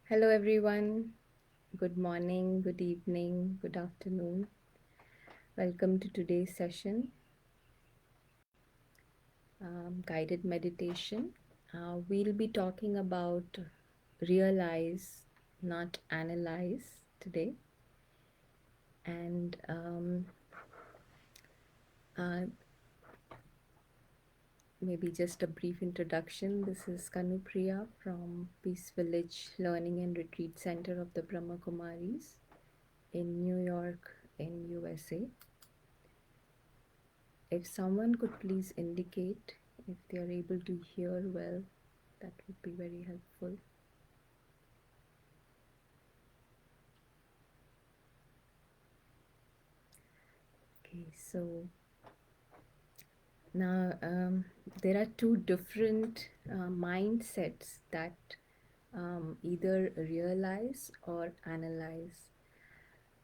Hello, everyone. Good morning, good evening, good afternoon. Welcome to today's session, guided meditation. We'll be talking about realize, not analyze today. And uh, maybe just a brief introduction. This is Kanupriya from Peace Village Learning and Retreat Center of the Brahma Kumaris in New York, in USA. If someone could please indicate if they are able to hear well, that would be very helpful. Okay, so now there are two different mindsets that either realize or analyze.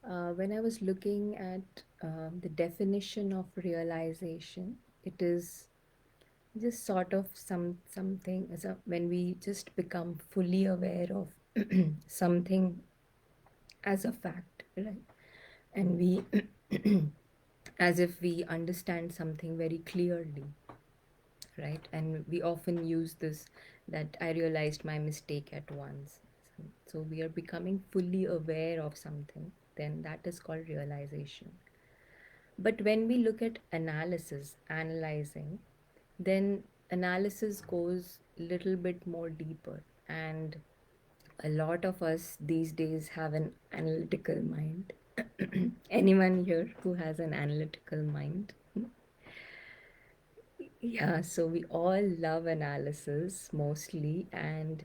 When I was looking at the definition of realization, it is just sort of something as a, when we just become fully aware of something as a fact, right? And we as if we understand something very clearly, right? And we often use this, that I realized my mistake at once. So we are becoming fully aware of something, then that is called realization. But when we look at analysis, analyzing, then analysis goes little bit more deeper, and a lot of us these days have an analytical mind. Anyone here who has an analytical mind? Yeah, so we all love analysis mostly, and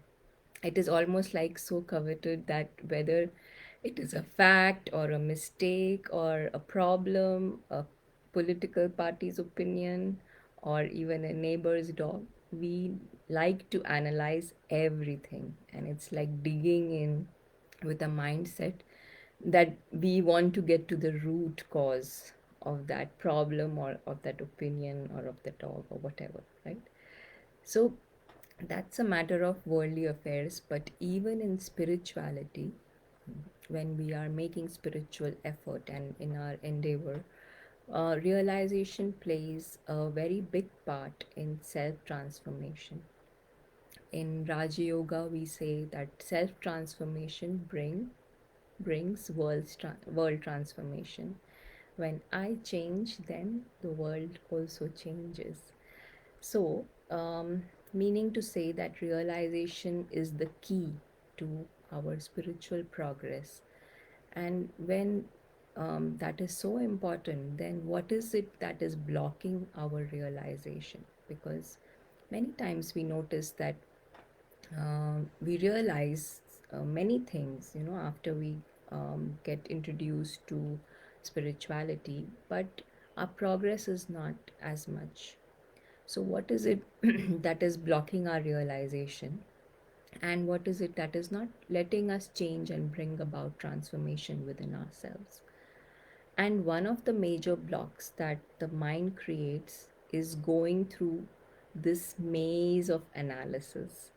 it is almost like so coveted that whether it is a fact or a mistake or a problem, a political party's opinion, or even a neighbor's dog, we like to analyze everything. And it's like digging in with a mindset that we want to get to the root cause of that problem or of that opinion or of the dog or whatever, right? So that's a matter of worldly affairs, but even in spirituality, when we are making spiritual effort and in our endeavor, realization plays a very big part in self transformation. In Raja Yoga, we say that self transformation brings world transformation. When I change, then the world also changes. So, meaning to say that realization is the key to our spiritual progress. And when that is so important, then what is it that is blocking our realization? Because many times we notice that we realize many things, after we get introduced to spirituality, but our progress is not as much. So, what is it that is blocking our realization? And what is it that is not letting us change and bring about transformation within ourselves? And one of the major blocks that the mind creates is going through this maze of analysis.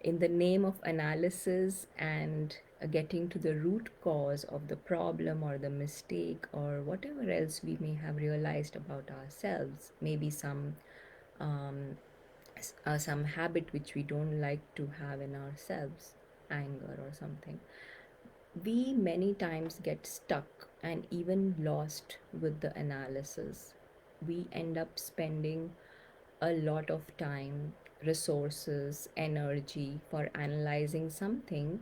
In the name of analysis and getting to the root cause of the problem or the mistake or whatever else we may have realized about ourselves, maybe um, some habit which we don't like to have in ourselves, anger or something, we many times get stuck and even lost with the analysis. We end up spending a lot of time, resources, energy for analyzing something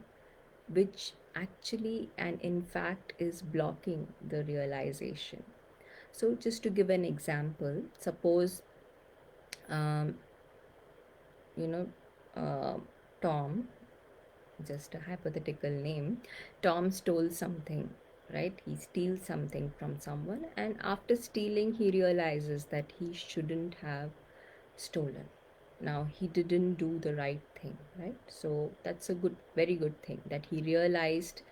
which actually and in fact is blocking the realization. So, just to give an example, suppose um, you know, uh, Tom, just a hypothetical name, Tom stole something, right? He steals something from someone, and after stealing, he realizes that he shouldn't have stolen. Now, he didn't do the right thing, right? So, that's a good, very good thing that he realized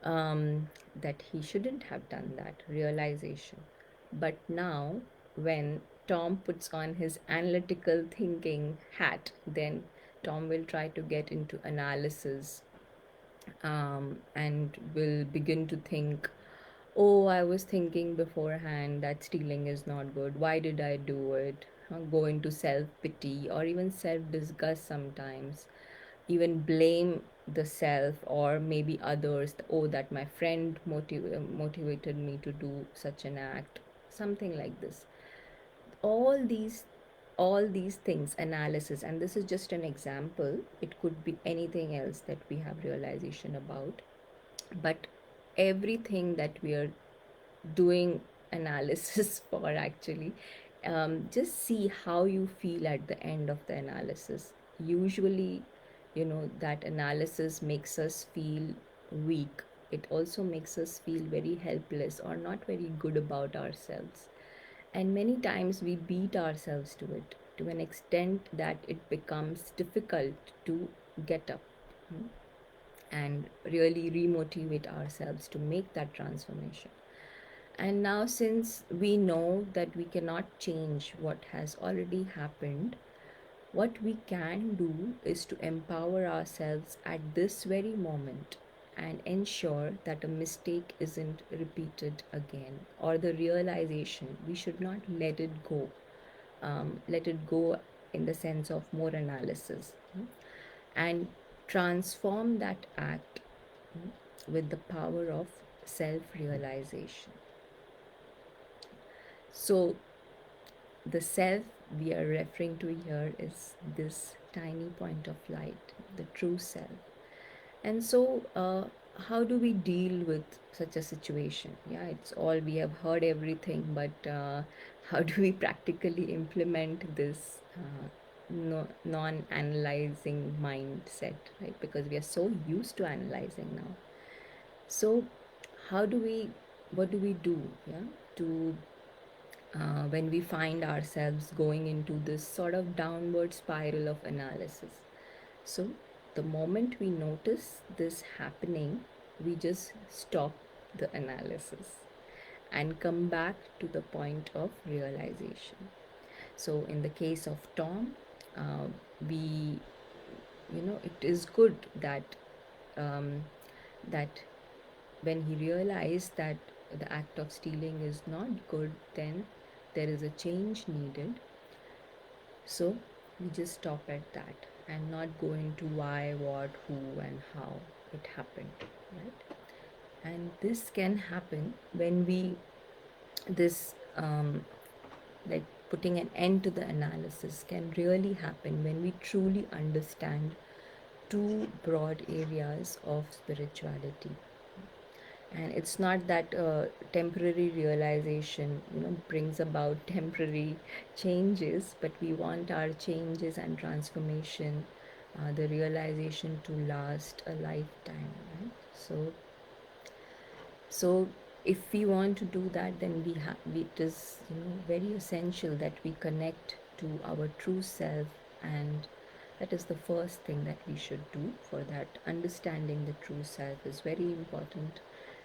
that he shouldn't have done that, realization. But now, when Tom puts on his analytical thinking hat, then Tom will try to get into analysis and will begin to think, oh, I was thinking beforehand that stealing is not good. Why did I do it? Go into self pity or even self disgust sometimes. Even blame the self or maybe others. Oh, that my friend motivated me to do such an act. Something like this. All these all these things analysis, and this is just an example, it could be anything else that we have realization about, but everything that we are doing analysis for actually, just see how you feel at the end of the analysis. Usually, that analysis makes us feel weak. It also makes us feel very helpless or not very good about ourselves, and many times we beat ourselves to it to an extent that it becomes difficult to get up, and really remotivate ourselves to make that transformation. And now, since we know that we cannot change what has already happened, what we can do is to empower ourselves at this very moment and ensure that a mistake isn't repeated again, or the realization we should not let it go. Let it go in the sense of more analysis, and transform that act with the power of self realization. So, the self we are referring to here is this tiny point of light, the true self. And so, how do we deal with such a situation? Yeah, it's all we have heard everything, but how do we practically implement this no, non analyzing mindset, right? Because we are so used to analyzing now. So, how do we, what do we do, yeah, to when we find ourselves going into this sort of downward spiral of analysis? So, the moment we notice this happening, we just stop the analysis and come back to the point of realization. So, in the case of Tom, uh, we, it is good that um, that when he realized that the act of stealing is not good, then there is a change needed. So we just stop at that and not go into why, what, who, and how it happened, right? And this can happen when we, this, like putting an end to the analysis, can really happen when we truly understand two broad areas of spirituality. And it's not that temporary realization brings about temporary changes, but we want our changes and transformation, the realization to last a lifetime, right? So if we want to do that, then it is very essential that we connect to our true self, and that is the first thing that we should do. For that, understanding the true self is very important.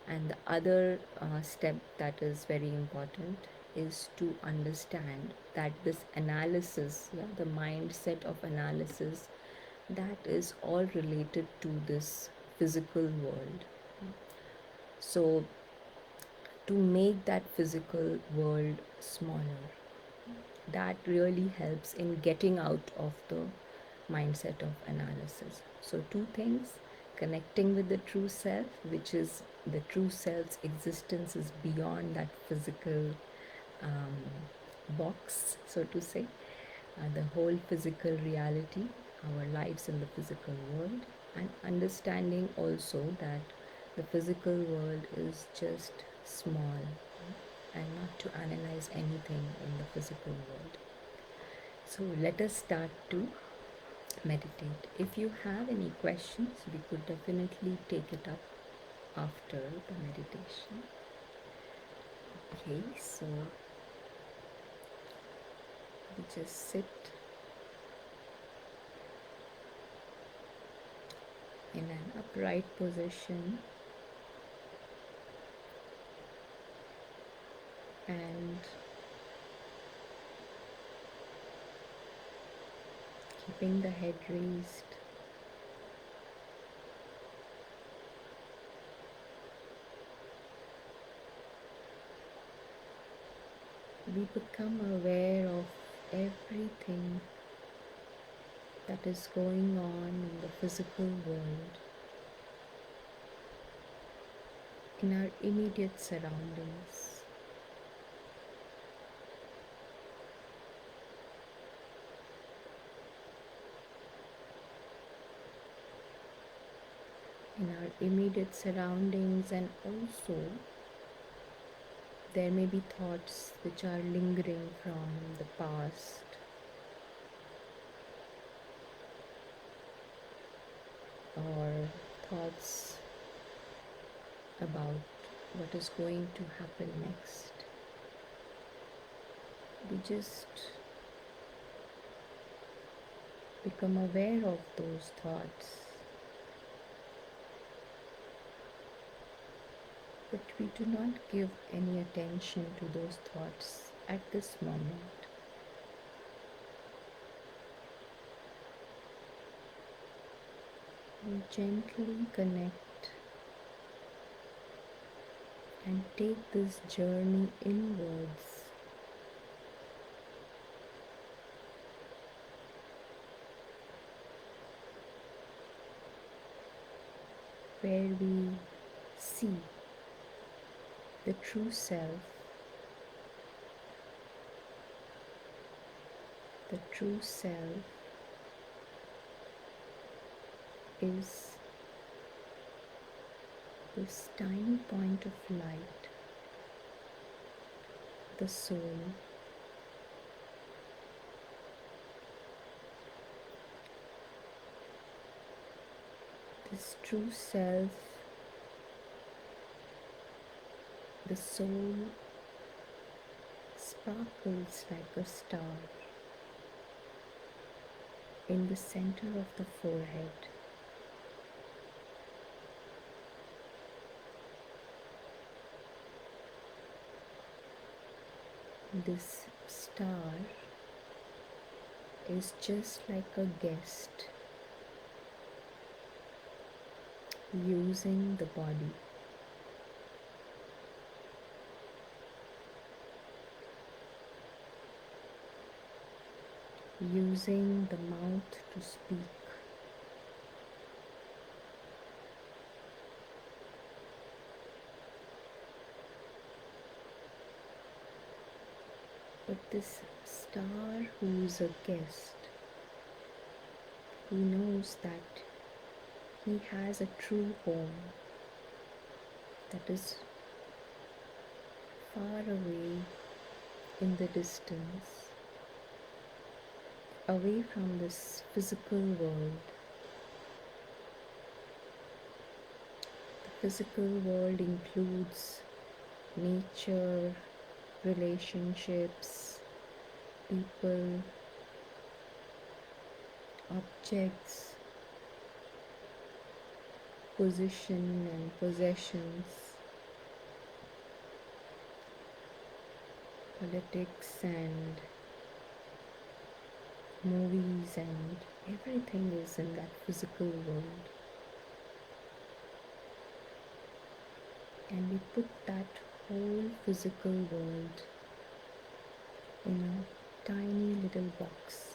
And the other step that is very important is to understand that this analysis, yeah, the mindset of analysis, that is all related to this physical world. So to make that physical world smaller, that really helps in getting out of the mindset of analysis. So, two things: connecting with the true self, which is the true self's existence is beyond that physical um, box, so to say, the whole physical reality, our lives in the physical world, and understanding also that the physical world is just small, and not to analyze anything in the physical world. So let us start to meditate. If you have any questions, we could definitely take it up after the meditation. Okay, so we just sit in an upright position and keeping the head raised, we become aware of everything that is going on in the physical world, in our immediate surroundings. In our immediate surroundings, and also there may be thoughts which are lingering from the past, or thoughts about what is going to happen next. We just become aware of those thoughts, but we do not give any attention to those thoughts at this moment. We gently connect and take this journey inwards, where we see the true self, the true self is this tiny point of light, the soul. This true self, the soul, sparkles like a star in the center of the forehead. This star is just like a guest using the body. Using the mouth to speak. But this star who is a guest, he knows that he has a true home that is far away in the distance, away from this physical world. The physical world includes nature, relationships, people, objects, position and possessions, politics and movies, and everything is in that physical world. And we put that whole physical world in a tiny little box.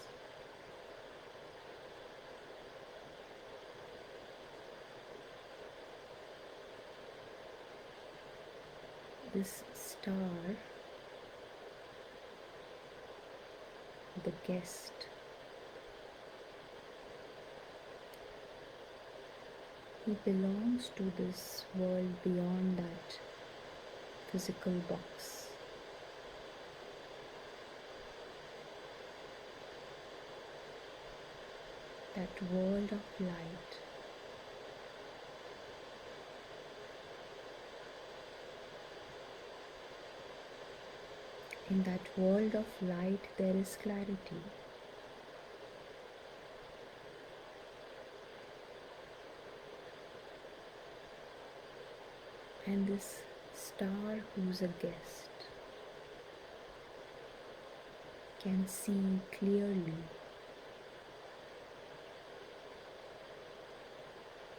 This star, the guest, he belongs to this world beyond that physical box. That world of light. In that world of light, there is clarity. And this star, who's a guest, can see clearly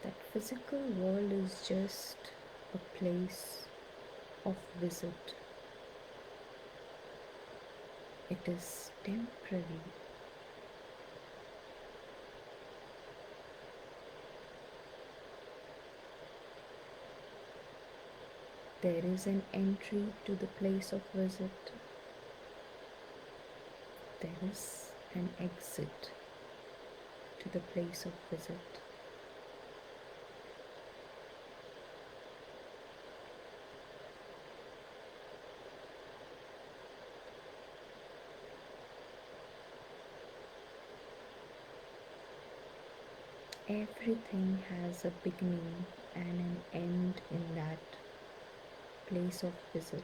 that physical world is just a place of visit. It is temporary. There is an entry to the place of visit. There is an exit to the place of visit. Everything has a beginning and an end in that place of visit.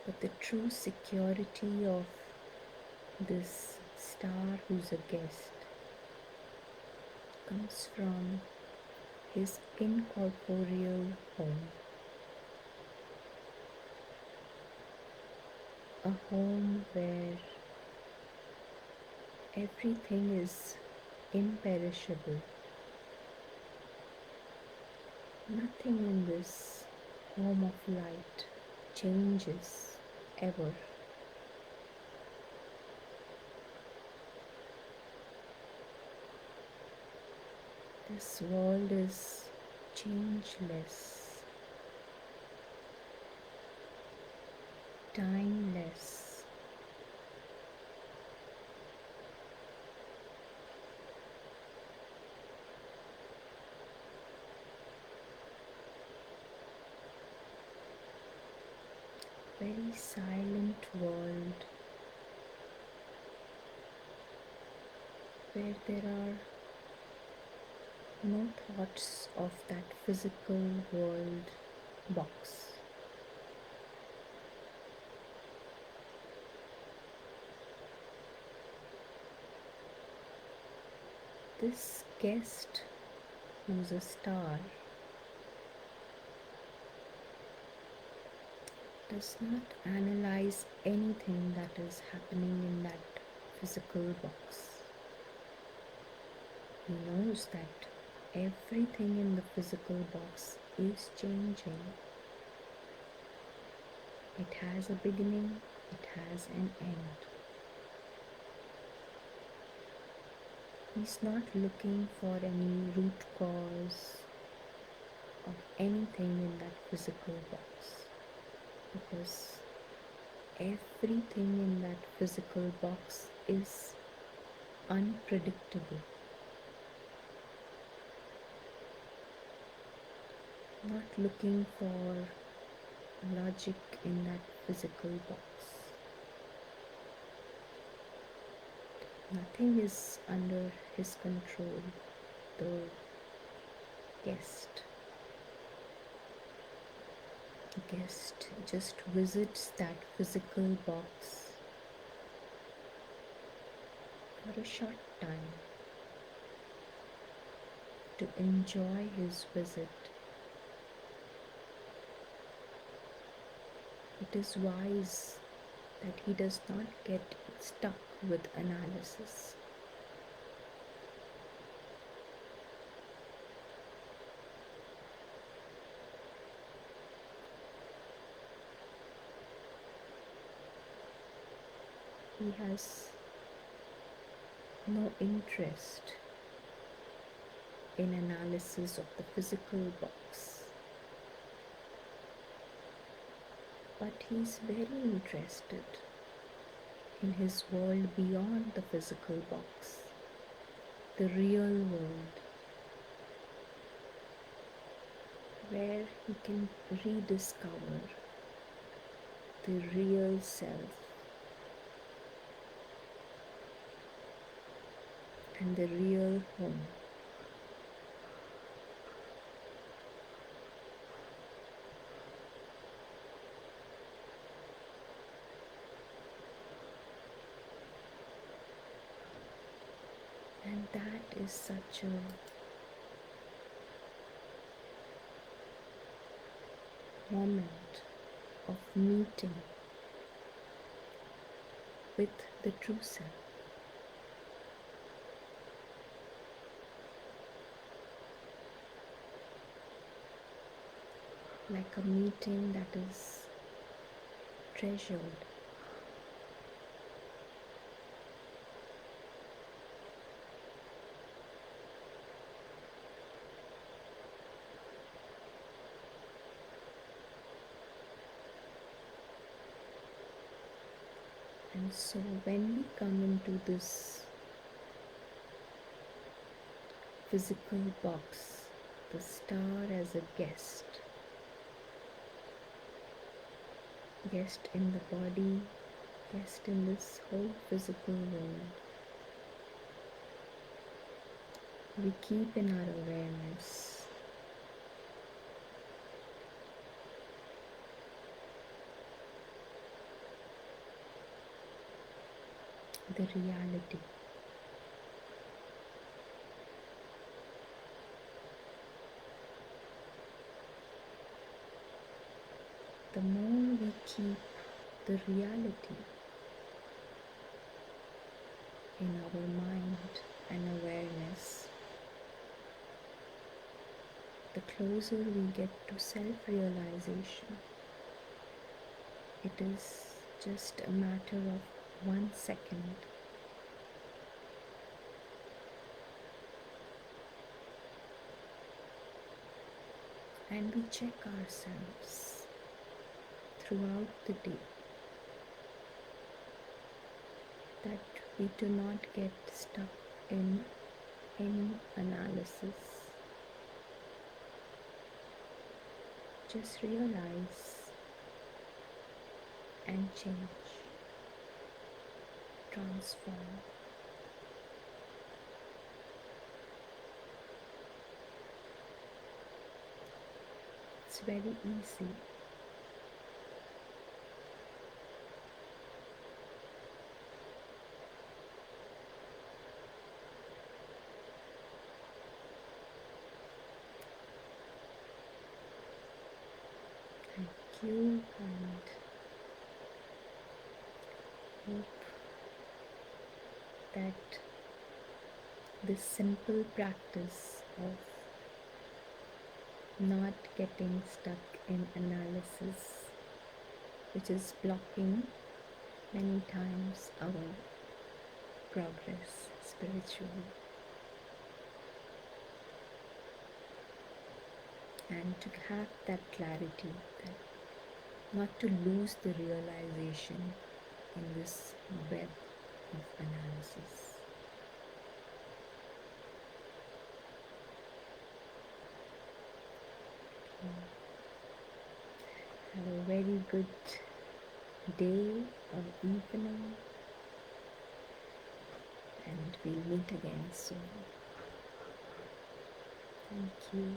But the true security of this star who's a guest comes from his incorporeal home. A home where everything is imperishable. Nothing in this home of light changes ever. This world is changeless, timeless. Very silent world where there are no thoughts of that physical world box. This guest, who's a star, does not analyze anything that is happening in that physical box. He knows that everything in the physical box is changing. It has a beginning, it has an end. He's not looking for any root cause of anything in that physical box, because everything in that physical box is unpredictable. Not looking for logic in that physical box. Nothing is under his control. The guest just visits that physical box for a short time to enjoy his visit. It is wise that he does not get stuck with analysis. He has no interest in analysis of the physical box, but he's very interested in his world beyond the physical box, the real world, where he can rediscover the real self and the real home. And that is such a moment of meeting with the true self. like a meeting that is treasured. And so when we come into this physical box, the star as a guest in the body, guest in this whole physical world, we keep in our awareness the reality. The more we keep the reality in our mind and awareness, the closer we get to self-realization. It is just a matter of 1 second. And we check ourselves throughout the day that we do not get stuck in any analysis. Just realize and change, transform. It's very easy. Thank you, and hope that this simple practice of not getting stuck in analysis, which is blocking many times our progress spiritually, and to have that clarity, that not to lose the realization in this web of analysis. Have a very good day or evening, and we'll meet again soon. Thank you.